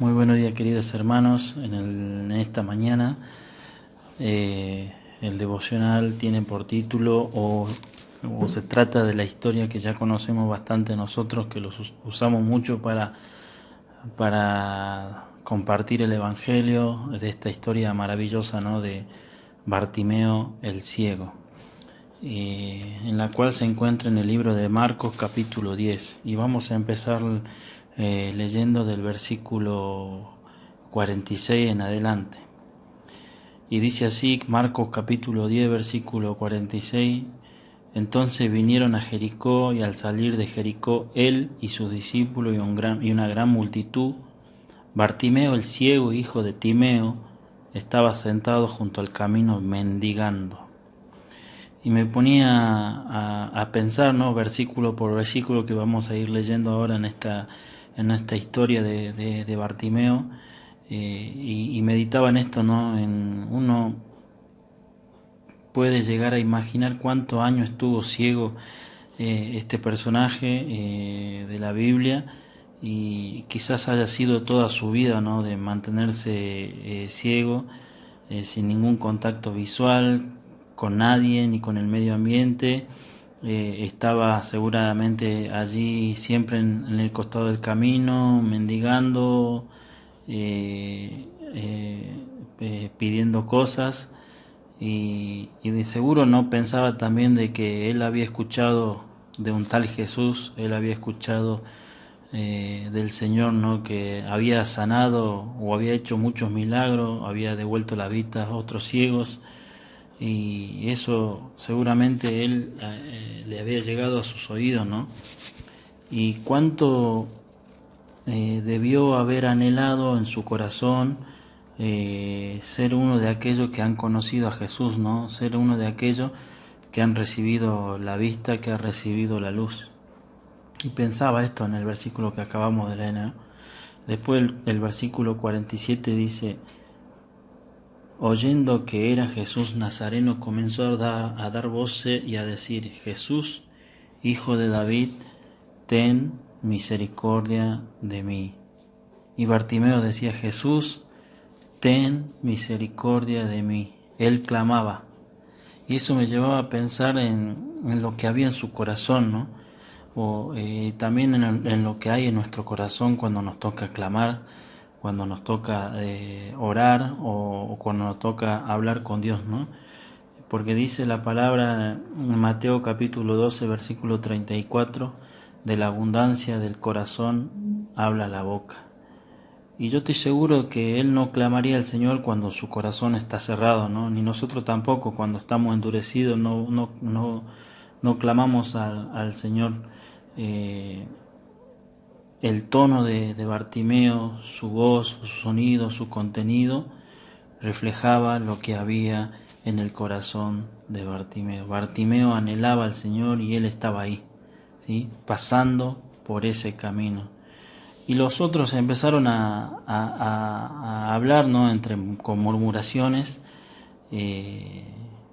Muy buenos días, queridos hermanos. En esta mañana el devocional tiene por título o se trata de la historia que ya conocemos bastante nosotros, que los usamos mucho para compartir el Evangelio, de esta historia maravillosa, ¿no?, de Bartimeo el ciego, en la cual se encuentra en el libro de Marcos capítulo 10. Y vamos a empezar leyendo del versículo 46 en adelante. Y dice así, Marcos capítulo 10, versículo 46: Entonces vinieron a Jericó, y al salir de Jericó él y sus discípulos y una gran multitud, Bartimeo el ciego, hijo de Timeo, estaba sentado junto al camino mendigando. Y me ponía a pensar, ¿no?, versículo por versículo, que vamos a ir leyendo ahora en esta historia de Bartimeo, y meditaba en esto, ¿no? Uno puede llegar a imaginar cuántos años estuvo ciego este personaje de la Biblia, y quizás haya sido toda su vida, ¿no?, de mantenerse ciego, sin ningún contacto visual con nadie ni con el medio ambiente. Estaba seguramente allí siempre en el costado del camino, mendigando, pidiendo cosas, y de seguro no pensaba también de que él había escuchado de un tal Jesús. Él había escuchado del Señor, ¿no?, que había sanado o había hecho muchos milagros, había devuelto la vista a otros ciegos, y eso seguramente él le había llegado a sus oídos, ¿no? Y cuánto debió haber anhelado en su corazón ser uno de aquellos que han conocido a Jesús, ¿no? Ser uno de aquellos que han recibido la vista, que ha recibido la luz. Y pensaba esto en el versículo que acabamos de leer, ¿no? Después el versículo 47 dice: Oyendo que era Jesús Nazareno, comenzó a dar voces y a decir: Jesús, hijo de David, ten misericordia de mí. Y Bartimeo decía: Jesús, ten misericordia de mí. Él clamaba. Y eso me llevaba a pensar en lo que había en su corazón, ¿no? O también en lo que hay en nuestro corazón cuando nos toca clamar, cuando nos toca orar, o cuando nos toca hablar con Dios, ¿no? Porque dice la palabra en Mateo capítulo 12, versículo 34: de la abundancia del corazón habla la boca. Y yo estoy seguro que él no clamaría al Señor cuando su corazón está cerrado, ¿no? Ni nosotros tampoco, cuando estamos endurecidos, no clamamos al Señor. El tono de Bartimeo, su voz, su sonido, su contenido, reflejaba lo que había en el corazón de Bartimeo. Bartimeo anhelaba al Señor y él estaba ahí, ¿sí?, pasando por ese camino. Y los otros empezaron a hablar, ¿no?, con murmuraciones,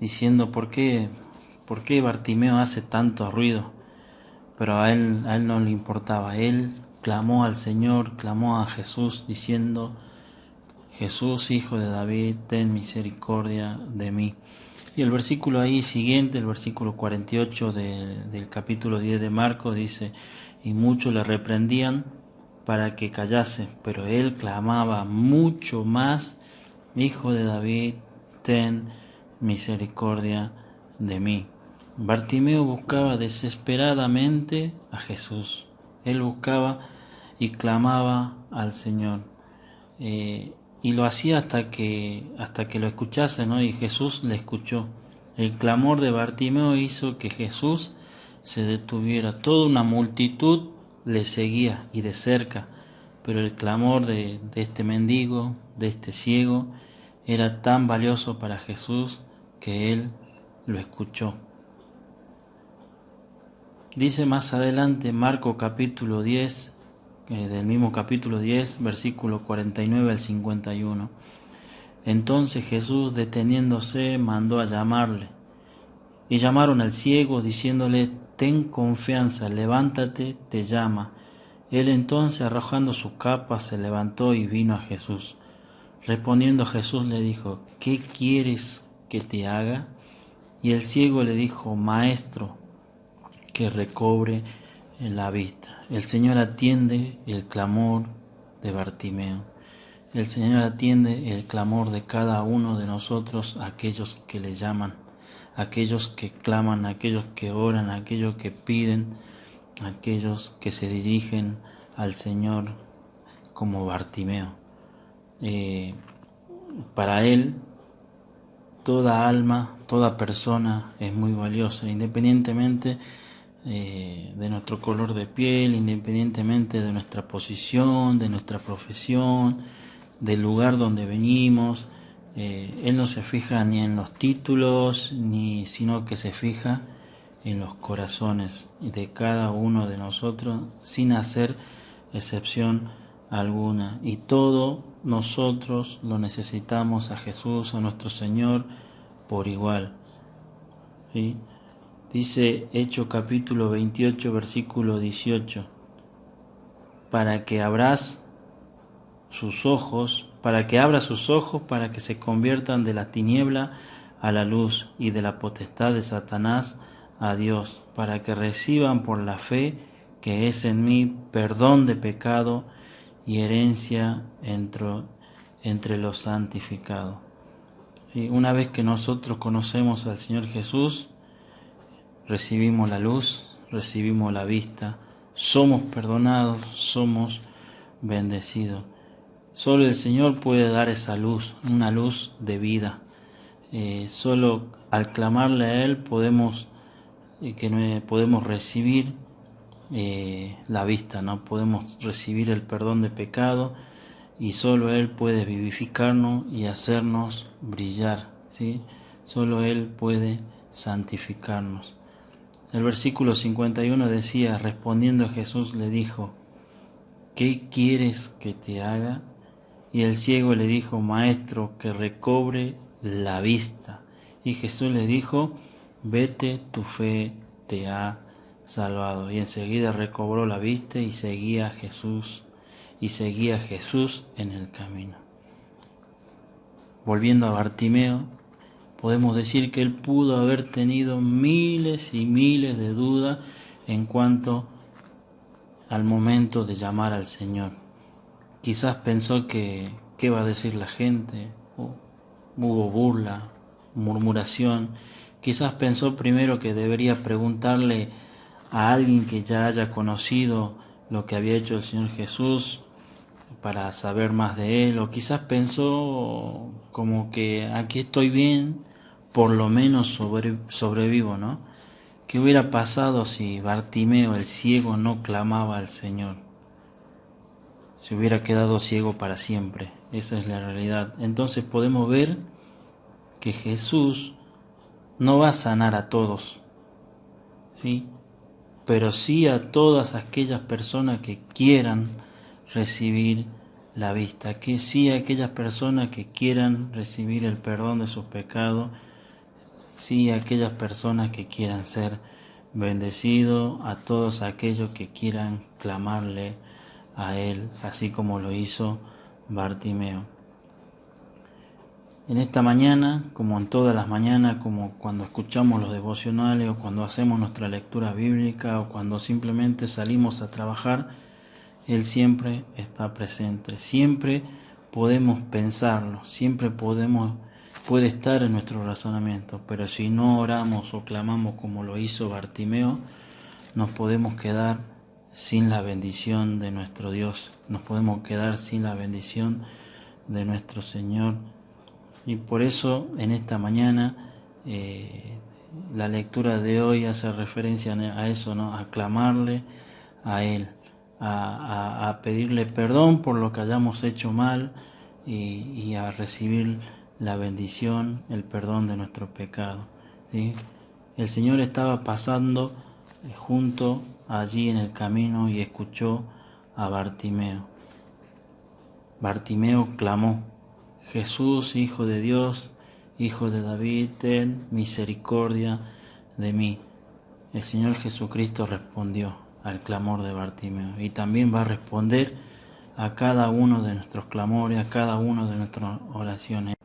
diciendo: ¿por qué Bartimeo hace tanto ruido? Pero a él no le importaba. Él clamó al Señor, clamó a Jesús, diciendo: Jesús, hijo de David, ten misericordia de mí. Y el versículo ahí siguiente, el versículo 48 del capítulo 10 de Marcos, dice: Y muchos le reprendían para que callase, pero él clamaba mucho más: Hijo de David, ten misericordia de mí. Bartimeo buscaba desesperadamente a Jesús. Él buscaba y clamaba al Señor, y lo hacía hasta que lo escuchase, ¿no? Y Jesús le escuchó. El clamor de Bartimeo hizo que Jesús se detuviera. Toda una multitud le seguía, y de cerca, pero el clamor de este mendigo, de este ciego, era tan valioso para Jesús que él lo escuchó. Dice más adelante Marcos capítulo 10, del mismo capítulo 10, versículo 49 al 51. Entonces Jesús, deteniéndose, mandó a llamarle. Y llamaron al ciego, diciéndole: Ten confianza, levántate, te llama. Él entonces, arrojando su capa, se levantó y vino a Jesús. Respondiendo Jesús le dijo: ¿Qué quieres que te haga? Y el ciego le dijo: Maestro, que recobre la vista. El Señor atiende el clamor de Bartimeo. El Señor atiende el clamor de cada uno de nosotros, aquellos que le llaman, aquellos que claman, aquellos que oran, aquellos que piden, aquellos que se dirigen al Señor como Bartimeo. Para Él, toda alma, toda persona es muy valiosa, independientemente de nuestro color de piel, independientemente de nuestra posición, de nuestra profesión, del lugar donde venimos. Él no se fija ni en los títulos, sino que se fija en los corazones de cada uno de nosotros, sin hacer excepción alguna. Y todo nosotros lo necesitamos a Jesús, a nuestro Señor, por igual. ¿Sí? Dice Hechos capítulo 28, versículo 18, para que abras sus ojos, para que se conviertan de la tiniebla a la luz y de la potestad de Satanás a Dios, para que reciban por la fe que es en mí perdón de pecado y herencia entre los santificados. ¿Sí? Una vez que nosotros conocemos al Señor Jesús, recibimos la luz, recibimos la vista, somos perdonados, somos bendecidos. Solo el Señor puede dar esa luz, una luz de vida. Solo al clamarle a Él podemos recibir la vista, ¿no? Podemos recibir el perdón de pecado, y solo Él puede vivificarnos y hacernos brillar, ¿sí? Solo Él puede santificarnos. El versículo 51 decía: respondiendo Jesús le dijo: ¿qué quieres que te haga? Y el ciego le dijo: Maestro, que recobre la vista. Y Jesús le dijo: vete, tu fe te ha salvado. Y enseguida recobró la vista y seguía a Jesús en el camino. Volviendo a Bartimeo, podemos decir que él pudo haber tenido miles y miles de dudas en cuanto al momento de llamar al Señor. Quizás pensó que qué va a decir la gente, hubo burla, murmuración. Quizás pensó primero que debería preguntarle a alguien que ya haya conocido lo que había hecho el Señor Jesús para saber más de Él, o quizás pensó como que aquí estoy bien, por lo menos sobrevivo, ¿no? ¿Qué hubiera pasado si Bartimeo, el ciego, no clamaba al Señor? Se hubiera quedado ciego para siempre. Esa es la realidad. Entonces podemos ver que Jesús no va a sanar a todos, ¿sí? Pero sí a todas aquellas personas que quieran recibir la vista, que sí a aquellas personas que quieran recibir el perdón de sus pecados, sí a aquellas personas que quieran ser bendecidos, a todos aquellos que quieran clamarle a Él, así como lo hizo Bartimeo. En esta mañana, como en todas las mañanas, como cuando escuchamos los devocionales o cuando hacemos nuestra lectura bíblica o cuando simplemente salimos a trabajar, Él siempre está presente, siempre podemos pensarlo, siempre puede estar en nuestro razonamiento, pero si no oramos o clamamos como lo hizo Bartimeo, nos podemos quedar sin la bendición de nuestro Dios, nos podemos quedar sin la bendición de nuestro Señor. Y por eso en esta mañana la lectura de hoy hace referencia a eso, ¿no? A clamarle a Él, a pedirle perdón por lo que hayamos hecho mal y a recibir la bendición, el perdón de nuestro pecado, ¿sí? El Señor estaba pasando junto allí en el camino y escuchó a Bartimeo. Bartimeo clamó: Jesús, Hijo de Dios, Hijo de David, ten misericordia de mí. El Señor Jesucristo respondió: al clamor de Bartimeo y también va a responder a cada uno de nuestros clamores, a cada uno de nuestras oraciones.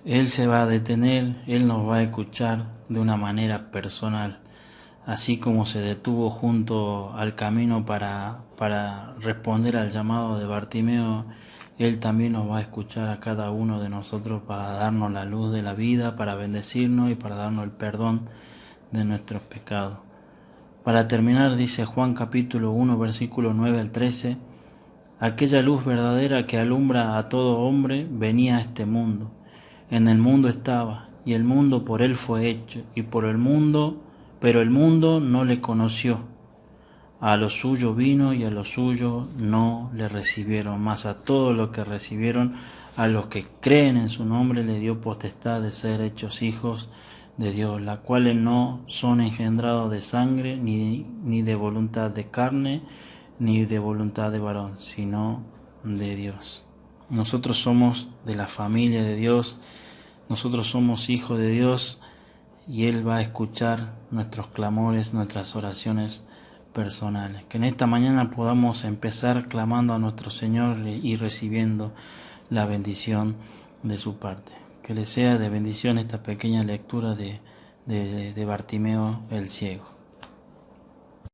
Él se va a detener, Él nos va a escuchar de una manera personal, así como se detuvo junto al camino para responder al llamado de Bartimeo. Él también nos va a escuchar a cada uno de nosotros para darnos la luz de la vida, para bendecirnos y para darnos el perdón de nuestros pecados. Para terminar, dice Juan capítulo 1, versículo 9 al 13, aquella luz verdadera que alumbra a todo hombre venía a este mundo. En el mundo estaba, y el mundo por él fue hecho, y por el mundo, pero el mundo no le conoció. A lo suyo vino y a lo suyo no le recibieron, mas a todos los que recibieron, a los que creen en su nombre, le dio potestad de ser hechos hijos de Dios, las cuales no son engendrados de sangre, ni de voluntad de carne, ni de voluntad de varón, sino de Dios. Nosotros somos de la familia de Dios, nosotros somos hijos de Dios, y Él va a escuchar nuestros clamores, nuestras oraciones personales. Que en esta mañana podamos empezar clamando a nuestro Señor y recibiendo la bendición de su parte. Que le sea de bendición esta pequeña lectura de Bartimeo el ciego.